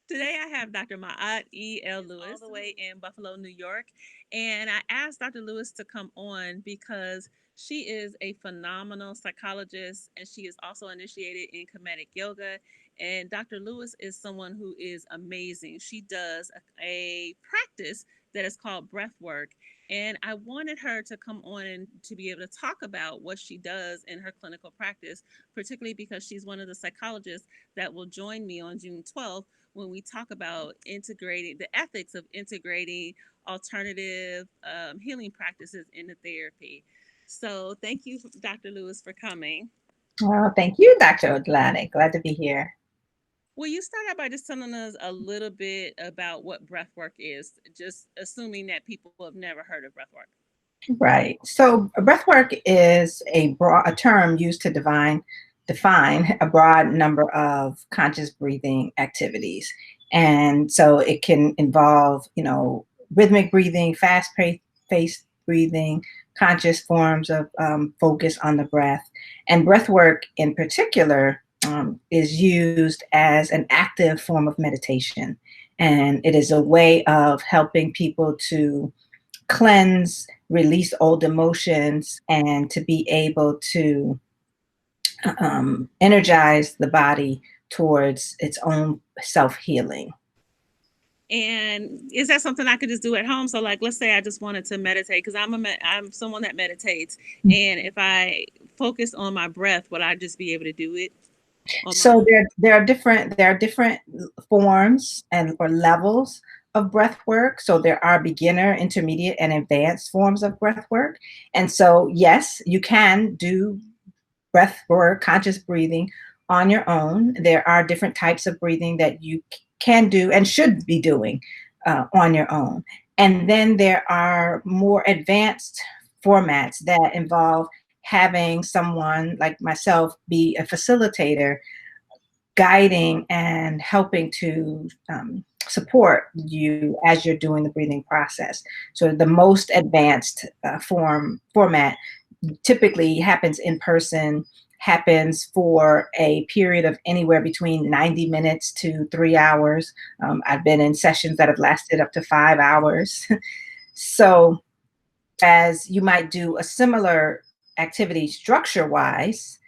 Today I have Dr. Maat E. L. Lewis all the way in Buffalo, New York. And I asked Dr. Lewis to come on because she is a phenomenal psychologist and she is also initiated in comedic yoga. And Dr. Lewis is someone who is amazing. She does a practice that is called breathwork. And I wanted her to come on and to be able to talk about what she does in her clinical practice, particularly because she's one of the psychologists that will join me on June 12th when we talk about integrating the ethics of integrating alternative healing practices into therapy. So, thank you, Dr. Lewis, for coming. Well, thank you, Dr. Ojelade. Glad to be here. Will you start out by just telling us a little bit about what breathwork is, just assuming that people have never heard of breathwork? Right. So, breathwork is a term used to define a broad number of conscious breathing activities, and so it can involve, rhythmic breathing, fast-paced breathing, conscious forms of focus on the breath, and breathwork in particular is used as an active form of meditation, and it is a way of helping people to cleanse, release old emotions, and to be able to energize the body towards its own self healing. And is that something I could just do at home? So, like, let's say I just wanted to meditate because I'm someone that meditates, and if I focus on my breath, would I just be able to do it on my So own? there are different forms and or levels of breath work. So there are beginner, intermediate, and advanced forms of breath work. And so yes, you can do breath work, conscious breathing on your own. There are different types of breathing that you can do and should be doing on your own. And then there are more advanced formats that involve having someone like myself be a facilitator, guiding and helping to support you as you're doing the breathing process. So the most advanced format typically happens in person, happens for a period of anywhere between 90 minutes to 3 hours. I've been in sessions that have lasted up to 5 hours. So as you might do a similar activity structure wise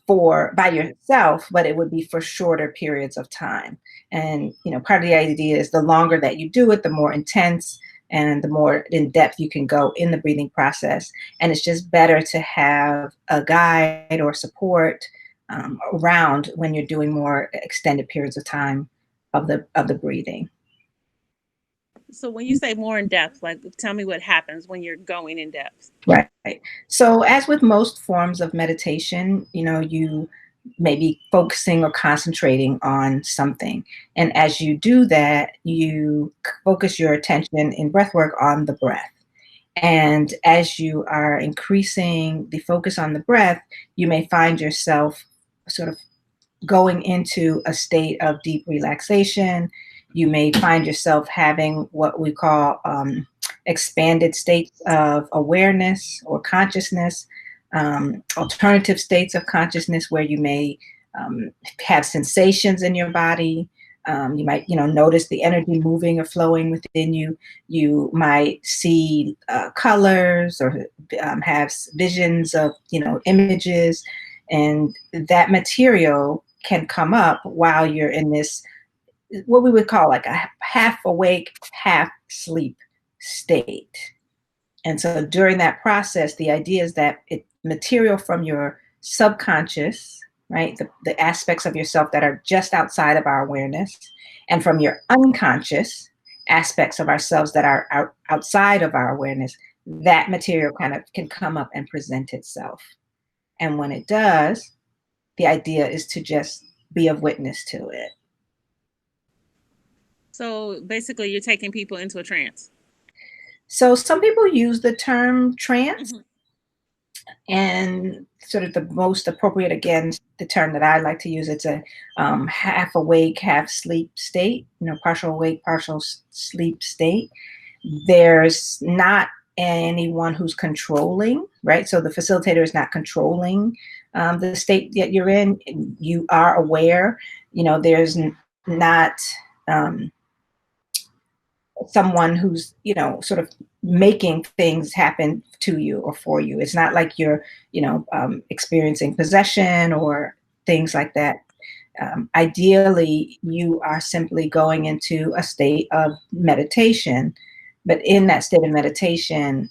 for by yourself, but it would be for shorter periods of time. And part of the idea is the longer that you do it, the more intense and the more in depth you can go in the breathing process. And it's just better to have a guide or support around when you're doing more extended periods of time of the breathing. So, when you say more in depth, like, tell me what happens when you're going in depth. Right. So, as with most forms of meditation, you may be focusing or concentrating on something. And as you do that, you focus your attention in breath work on the breath. And as you are increasing the focus on the breath, you may find yourself sort of going into a state of deep relaxation. You may find yourself having what we call expanded states of awareness or consciousness, alternative states of consciousness where you may have sensations in your body. You might, notice the energy moving or flowing within you. You might see colors or have visions of, images, and that material can come up while you're in this, what we would call like a half awake, half sleep state. And so during that process, the idea is that material from your subconscious, right, the aspects of yourself that are just outside of our awareness, and from your unconscious aspects of ourselves that are outside of our awareness, that material kind of can come up and present itself. And when it does, the idea is to just be of witness to it. So, basically, you're taking people into a trance. So some people use the term trance, Mm-hmm. and sort of the most appropriate, again, the term that I like to use, it's a half awake, half sleep state, partial awake, partial sleep state. There's not anyone who's controlling, right? So the facilitator is not controlling the state that you're in. You are aware, there's not someone who's, you know, sort of making things happen to you or for you. It's not like you're, you know, experiencing possession or things like that. Ideally, you are simply going into a state of meditation, but in that state of meditation,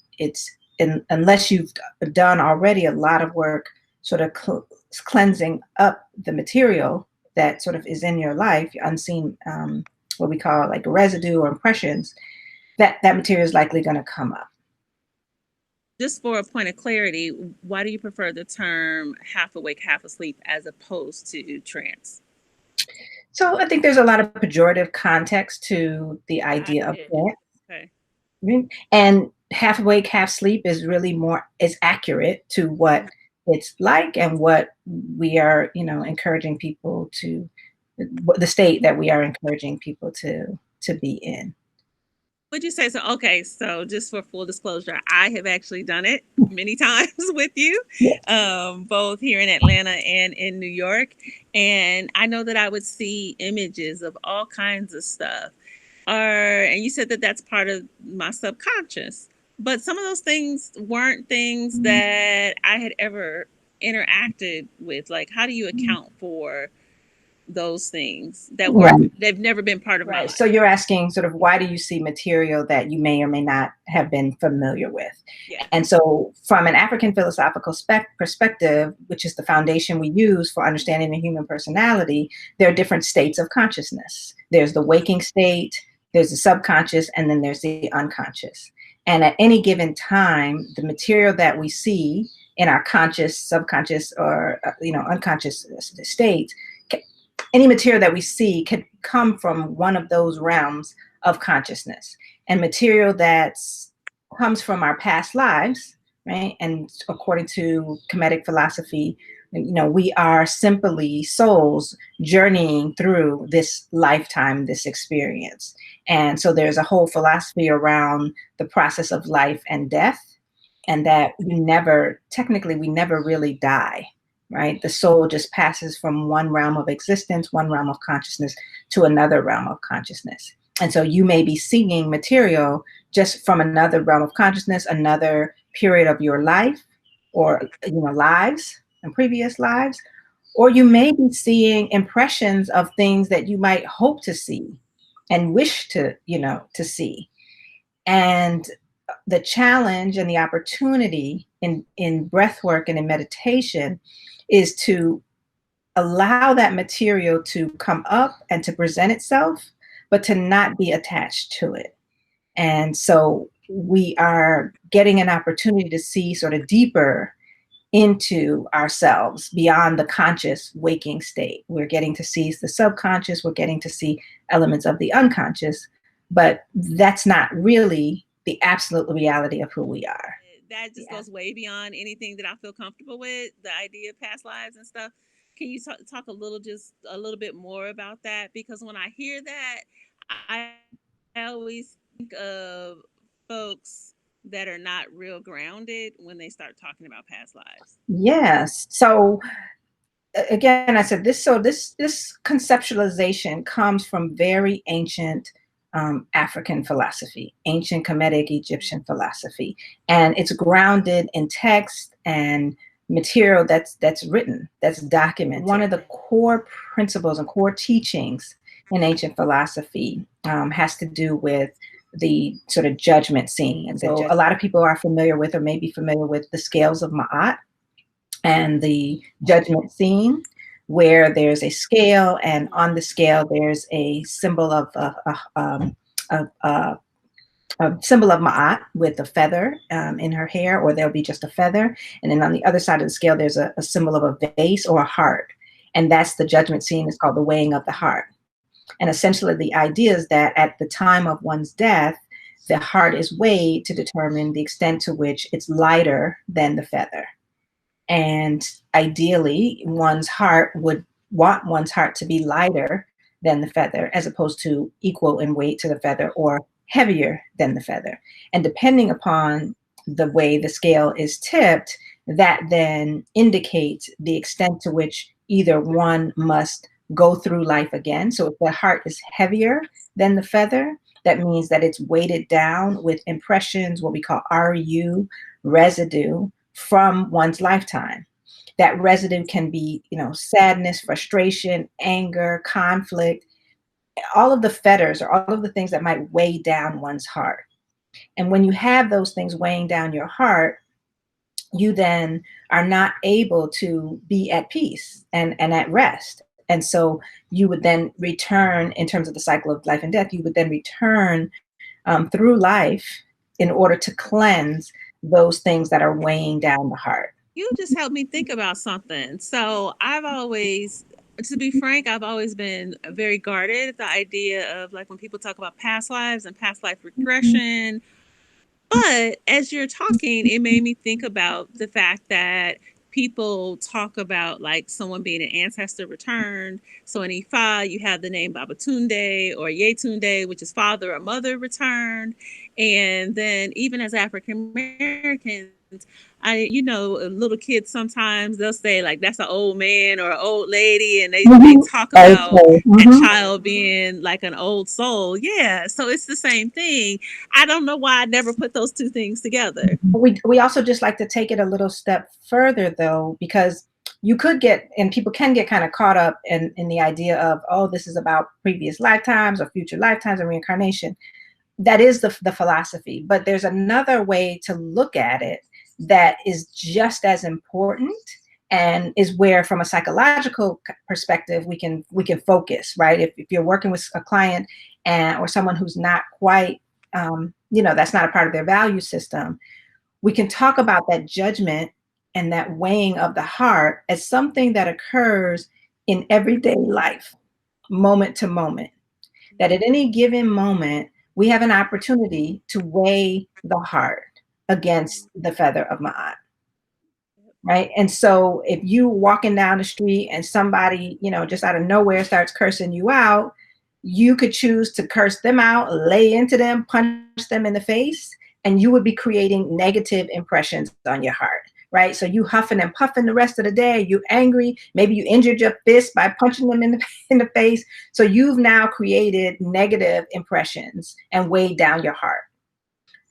unless you've done already a lot of work, sort of cleansing up the material that sort of is in your life, unseen, what we call like residue or impressions, that material is likely going to come up. Just for a point of clarity, why do you prefer the term half awake, half asleep as opposed to trance? So I think there's a lot of pejorative context to the idea of trance. Okay. And half awake, half sleep is really is accurate to what it's like and what we are, you know, encouraging people to, the state that we are encouraging people to be in. Would you say so? Okay, so just for full disclosure, I have actually done it many times with you, both here in Atlanta and in New York. And I know that I would see images of all kinds of stuff. And you said that that's part of my subconscious. But some of those things weren't things that I had ever interacted with. Like, how do you account for those things that they've never been part of my life? So you're asking sort of, why do you see material that you may or may not have been familiar with? Yeah. And so from an African philosophical perspective, which is the foundation we use for understanding the human personality, there are different states of consciousness. There's the waking state, there's the subconscious, and then there's the unconscious. And at any given time, the material that we see in our conscious, subconscious, or unconscious states, any material that we see could come from one of those realms of consciousness. And material that comes from our past lives, right? And according to Kemetic philosophy, you know, we are simply souls journeying through this lifetime, this experience. And so there's a whole philosophy around the process of life and death, and that we never really die. Right? The soul just passes from one realm of existence, one realm of consciousness, to another realm of consciousness. And so you may be seeing material just from another realm of consciousness, another period of your life, or, you know, lives and previous lives, or you may be seeing impressions of things that you might hope to see and wish to, you know, to see. And the challenge and the opportunity in breath work and in meditation is to allow that material to come up and to present itself, but to not be attached to it. And so we are getting an opportunity to see sort of deeper into ourselves beyond the conscious waking state. We're getting to see the subconscious, we're getting to see elements of the unconscious, but that's not really the absolute reality of who we are. That just goes way beyond anything that I feel comfortable with, the idea of past lives and stuff. Can you talk a little bit more about that? Because when I hear that, I always think of folks that are not real grounded when they start talking about past lives. Yes. So again, I said this conceptualization comes from very ancient African philosophy, ancient Kemetic Egyptian philosophy, and it's grounded in text and material that's written, that's documented. One of the core principles and core teachings in ancient philosophy has to do with the sort of judgment scene. And so a lot of people are familiar with, or may be familiar with, the scales of Ma'at and the judgment scene, where there's a scale, and on the scale there's a symbol of symbol of Ma'at with a feather in her hair, or there'll be just a feather. And then on the other side of the scale, there's a symbol of a vase or a heart. And that's the judgment scene. It's called the weighing of the heart. And essentially the idea is that at the time of one's death, the heart is weighed to determine the extent to which it's lighter than the feather. And ideally, one's heart would want one's heart to be lighter than the feather, as opposed to equal in weight to the feather, or heavier than the feather. And depending upon the way the scale is tipped, that then indicates the extent to which either one must go through life again. So if the heart is heavier than the feather, that means that it's weighted down with impressions, what we call RU, residue, from one's lifetime. That residue can be, sadness, frustration, anger, conflict, all of the fetters or all of the things that might weigh down one's heart. And when you have those things weighing down your heart, you then are not able to be at peace and at rest. And so you would then return, in terms of the cycle of life and death, you would then return through life in order to cleanse those things that are weighing down the heart. You just helped me think about something. So I've always, to be frank, I've always been very guarded at the idea of like when people talk about past lives and past life regression. But as you're talking, it made me think about the fact that people talk about like someone being an ancestor returned. So in Ifa, you have the name Babatunde or Yetunde, which is father or mother returned. And then even as African Americans, little kids sometimes they'll say like that's an old man or an old lady, and they Mhm. talk about Okay. that Mhm. child being like an old soul. Yeah, so it's the same thing. I don't know why I never put those two things together. We also just like to take it a little step further, though, because you could get, and people can get kind of caught up in the idea of, oh, this is about previous lifetimes or future lifetimes and reincarnation. That is the philosophy, but there's another way to look at it that is just as important, and is where, from a psychological perspective, we can focus, right? If you're working with a client or someone who's not quite, that's not a part of their value system, we can talk about that judgment and that weighing of the heart as something that occurs in everyday life, moment to moment. That at any given moment, we have an opportunity to weigh the heart against the feather of Ma'at, right? And so if you walking down the street and somebody, just out of nowhere starts cursing you out, you could choose to curse them out, lay into them, punch them in the face, and you would be creating negative impressions on your heart, right? So you huffing and puffing the rest of the day, you angry, maybe you injured your fist by punching them in the face. So you've now created negative impressions and weighed down your heart.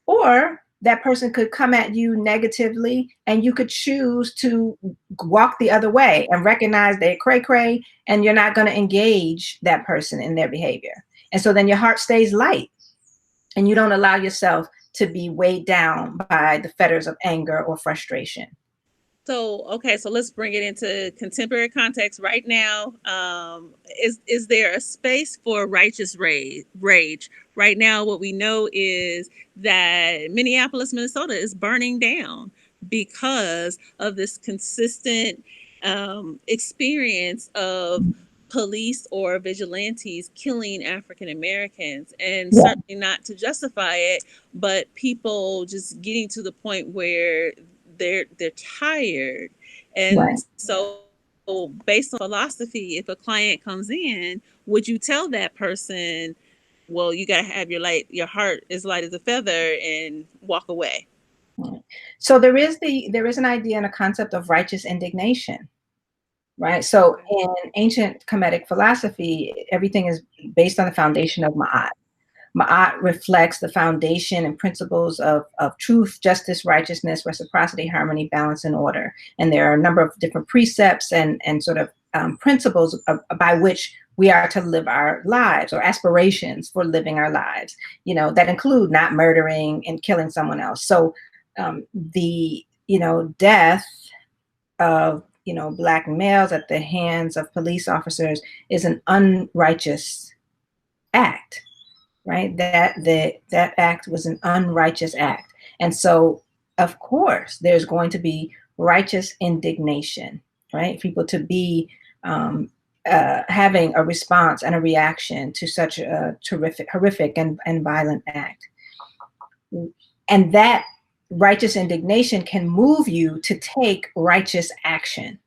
Or that person could come at you negatively and you could choose to walk the other way and recognize they're cray cray, and you're not going to engage that person in their behavior. And so then your heart stays light and you don't allow yourself to be weighed down by the fetters of anger or frustration. So okay, so let's bring it into contemporary context right now. Is there a space for righteous rage right now? What we know is that Minneapolis, Minnesota, is burning down because of this consistent experience of police or vigilantes killing African Americans, and Yeah. certainly not to justify it, but people just getting to the point where they're tired. And Right. so based on philosophy, if a client comes in, would you tell that person, well, you got to have your heart as light as a feather and walk away? Right. So there is an idea and a concept of righteous indignation, right? So Okay. in ancient Kemetic philosophy, everything is based on the foundation of Ma'at. Ma'at reflects the foundation and principles of truth, justice, righteousness, reciprocity, harmony, balance, and order. And there are a number of different precepts and sort of principles by which we are to live our lives, or aspirations for living our lives, that include not murdering and killing someone else. So the, death of, Black males at the hands of police officers is an unrighteous act, right? That act was an unrighteous act. And so, of course, there's going to be righteous indignation, right? People to be having a response and a reaction to such a horrific and violent act. And that righteous indignation can move you to take righteous action,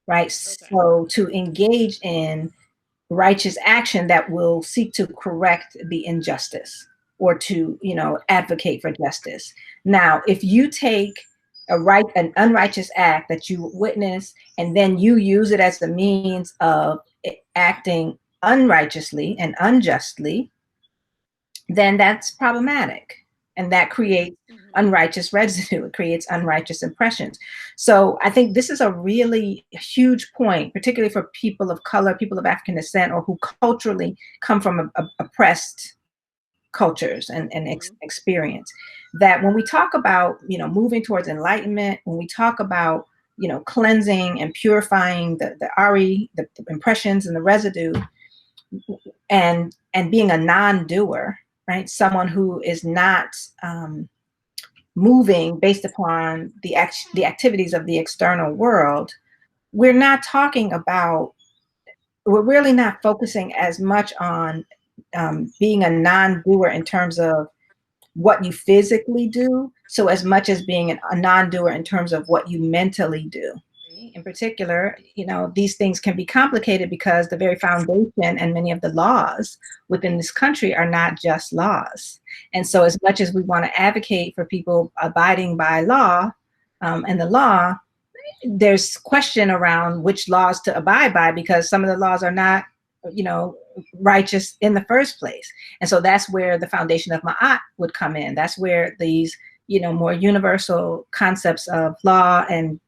right? Okay. So to engage in righteous action that will seek to correct the injustice, or to, advocate for justice. Now, if you take an unrighteous act that you witness and then you use it as the means of acting unrighteously and unjustly, then that's problematic. And that creates unrighteous residue. It creates unrighteous impressions. So I think this is a really huge point, particularly for people of color, people of African descent, or who culturally come from oppressed cultures and experience. That when we talk about, moving towards enlightenment, when we talk about, cleansing and purifying the RE, the impressions and the residue, and being a non-doer, right? Someone who is not moving based upon the activities of the external world. We're really not focusing as much on being a non-doer in terms of what you physically do, so as much as being a non-doer in terms of what you mentally do. In particular, these things can be complicated because the very foundation and many of the laws within this country are not just laws. And so as much as we want to advocate for people abiding by law and the law, there's question around which laws to abide by, because some of the laws are not, righteous in the first place. And so that's where the foundation of Ma'at would come in. That's where these, more universal concepts of law and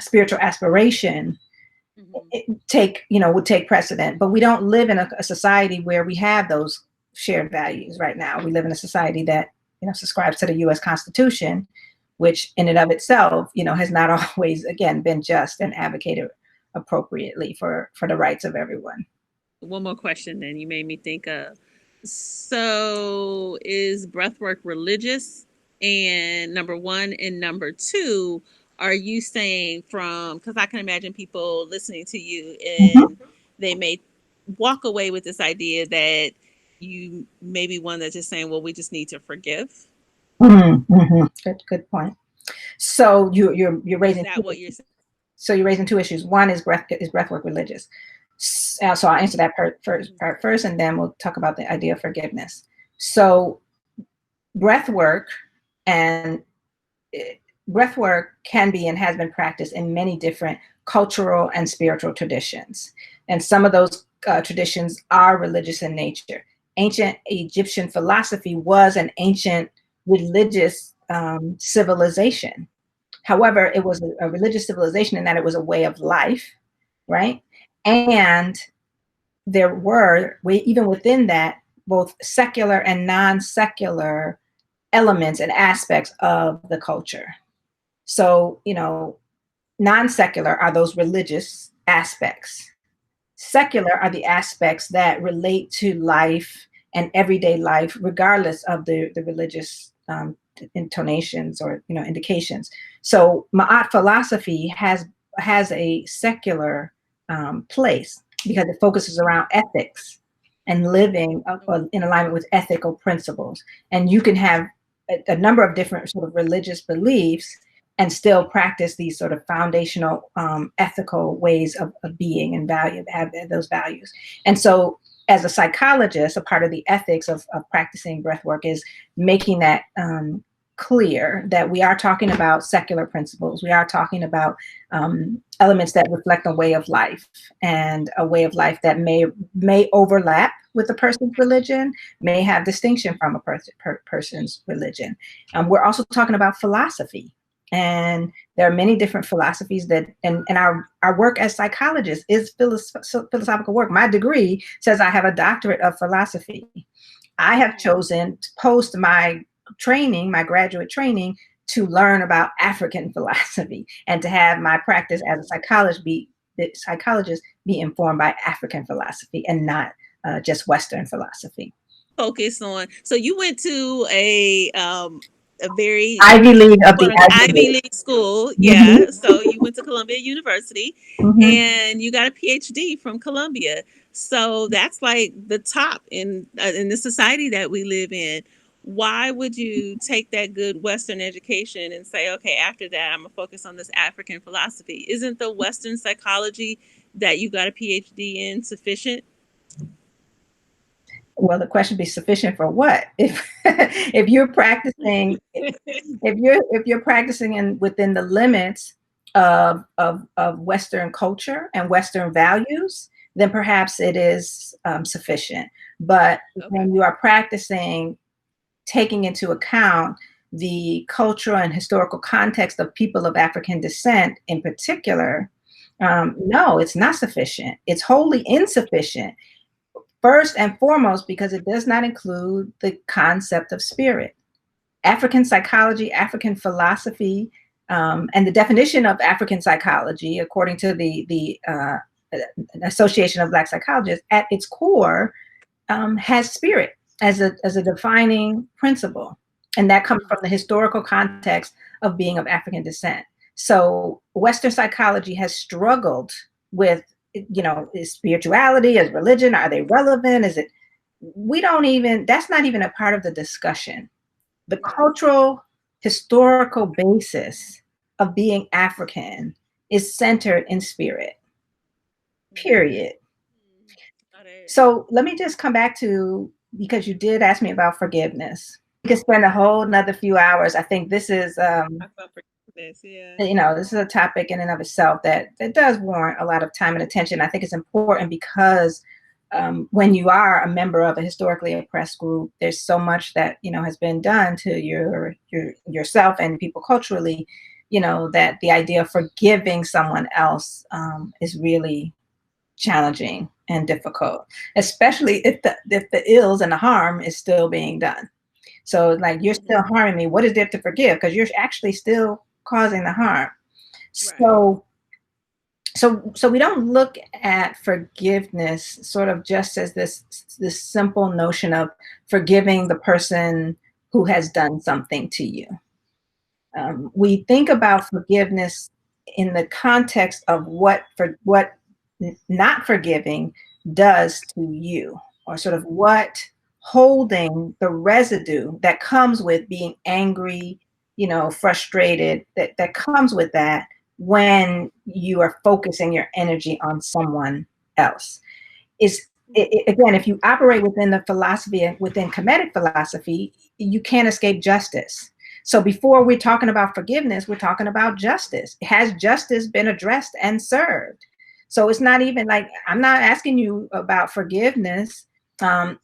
spiritual aspiration would take precedent. But we don't live in a society where we have those shared values right now. We live in a society that, subscribes to the U.S. Constitution, which in and of itself, has not always, again, been just and advocated appropriately for the rights of everyone. One more question then you made me think of. So is breathwork religious? And number one, and number two, are you saying because I can imagine people listening to you and they may walk away with this idea that you may be one that's just saying, well, we just need to forgive. Good point. So you're raising. Is that what you're saying? So you're raising two issues. One is breathwork religious? So I'll answer that part first, and then we'll talk about the idea of forgiveness. So breathwork can be and has been practiced in many different cultural and spiritual traditions. And some of those traditions are religious in nature. Ancient Egyptian philosophy was an ancient religious civilization. However, it was a religious civilization in that it was a way of life, right? And there were, even within that, both secular and non-secular elements and aspects of the culture. So, non-secular are those religious aspects. Secular are the aspects that relate to life and everyday life, regardless of the religious intonations or indications. So Ma'at philosophy has a secular place because it focuses around ethics and living in alignment with ethical principles. And you can have a number of different sort of religious beliefs and still practice these sort of foundational ethical ways of being and have those values. And so as a psychologist, a part of the ethics of practicing breathwork is making that clear that we are talking about secular principles. We are talking about elements that reflect a way of life, and a way of life that may overlap with a person's religion, may have distinction from a person's religion. We're also talking about philosophy. And there are many different philosophies that, and our work as psychologists is philosophical work. My degree says I have a doctorate of philosophy. I have chosen to post my training, my graduate training, to learn about African philosophy and to have my practice as a psychologist be informed by African philosophy and not just Western philosophy. Focus on. So you went to a very Ivy League of the Ivy League school. Yeah. So you went to Columbia University and you got a PhD from Columbia. So that's like the top in the society that we live in. Why would you take that good Western education and say, okay, after that, I'm going to focus on this African philosophy? Isn't the Western psychology that you got a PhD in sufficient? Well, the question be sufficient for what? If you're practicing, if you're practicing within the limits of Western culture and Western values, then perhaps it is sufficient. But Okay. when you are practicing taking into account the cultural and historical context of people of African descent in particular, no, it's not sufficient. It's wholly insufficient. First and foremost, because it does not include the concept of spirit. African psychology, African philosophy, and the definition of African psychology, according to the Association of Black Psychologists, at its core, has spirit as a defining principle, and that comes from the historical context of being of African descent. So Western psychology has struggled with, is spirituality, is religion, are they relevant? Is it? We don't even. That's not even a part of the discussion. The Right. cultural historical basis of being African is centered in spirit. Period. Got it. So let me just come back to, because you did ask me about forgiveness. We could spend a whole another few hours. I think this is, I felt forgiveness. Yeah. this is a topic in and of itself that does warrant a lot of time and attention. I think it's important because when you are a member of a historically oppressed group, there's so much that has been done to yourself and people culturally. That the idea of forgiving someone else is really challenging and difficult, especially if the ills and the harm is still being done. So like, you're still harming me. What is there to forgive? Because you're actually still causing the harm. Right. So we don't look at forgiveness sort of just as this simple notion of forgiving the person who has done something to you. We think about forgiveness in the context of what not forgiving does to you, or sort of what holding the residue that comes with being angry, frustrated, that comes with that when you are focusing your energy on someone else. Is again, if you operate within the philosophy and within Kemetic philosophy, you can't escape justice. So before we're talking about forgiveness, we're talking about justice. Has justice been addressed and served? So it's not even like, I'm not asking you about forgiveness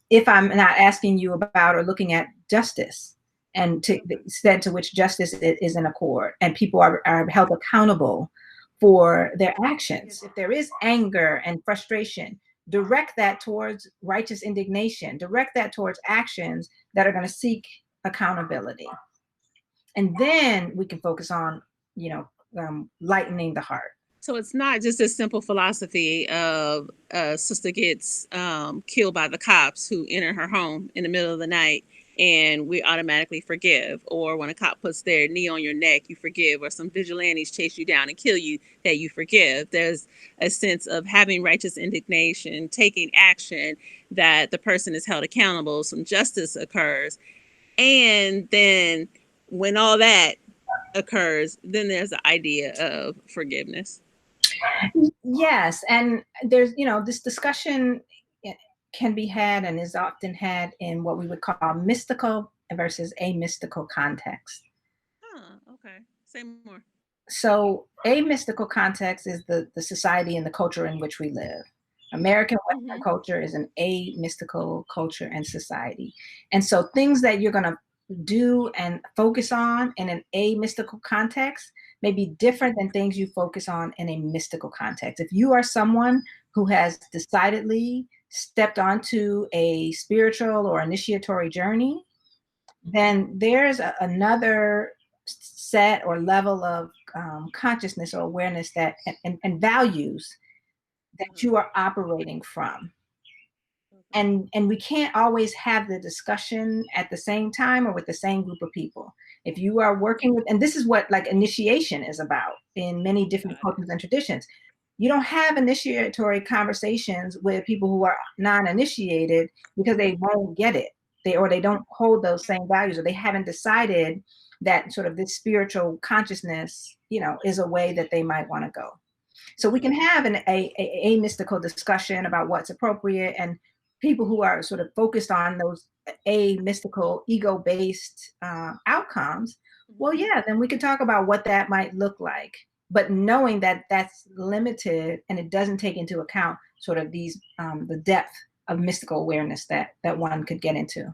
if I'm not asking you about or looking at justice, and to the extent to which justice is in accord and people are held accountable for their actions. If there is anger and frustration, direct that towards righteous indignation, direct that towards actions that are going to seek accountability. And then we can focus on, lightening the heart. So it's not just a simple philosophy of a sister gets killed by the cops who enter her home in the middle of the night and we automatically forgive, or when a cop puts their knee on your neck you forgive, or some vigilantes chase you down and kill you that you forgive. There's a sense of having righteous indignation, taking action, that the person is held accountable, some justice occurs, and then when all that occurs, then there's the idea of forgiveness. Yes, and there's, this discussion can be had and is often had in what we would call mystical versus amystical context. Huh, okay. Say more. So amystical context is the society and the culture in which we live. American Western culture is an amystical culture and society. And so things that you're going to do and focus on in an amystical context may be different than things you focus on in a mystical context. If you are someone who has decidedly stepped onto a spiritual or initiatory journey, then there's another set or level of consciousness or awareness that and values that you are operating from. And we can't always have the discussion at the same time or with the same group of people. If you are working with, and this is what like initiation is about in many different cultures and traditions, you don't have initiatory conversations with people who are non-initiated because they won't get it. They don't hold those same values, or they haven't decided that sort of this spiritual consciousness, is a way that they might want to go. So we can have a mystical discussion about what's appropriate, and people who are sort of focused on those a mystical ego-based outcomes. Well, yeah, then we could talk about what that might look like. but knowing that that's limited and it doesn't take into account sort of these the depth of mystical awareness that one could get into.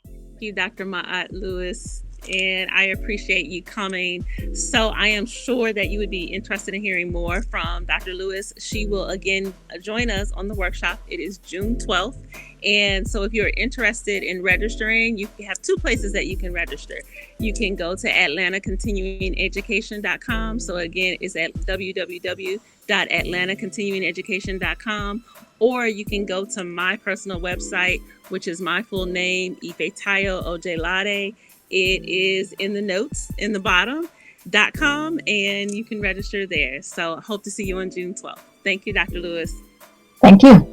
Thank you, Dr. Ma'at Lewis, and I appreciate you coming. So I am sure that you would be interested in hearing more from Dr. Lewis. She will again join us on the workshop. It is June 12th. And so if you're interested in registering, you have two places that you can register. You can go to atlantacontinuingeducation.com. So again, it's at www.atlantacontinuingeducation.com. Or you can go to my personal website, which is my full name, Ifetayo Ojelade. It is in the notes in the bottom.com, and you can register there. So hope to see you on June 12th. Thank you, Dr. Lewis. Thank you.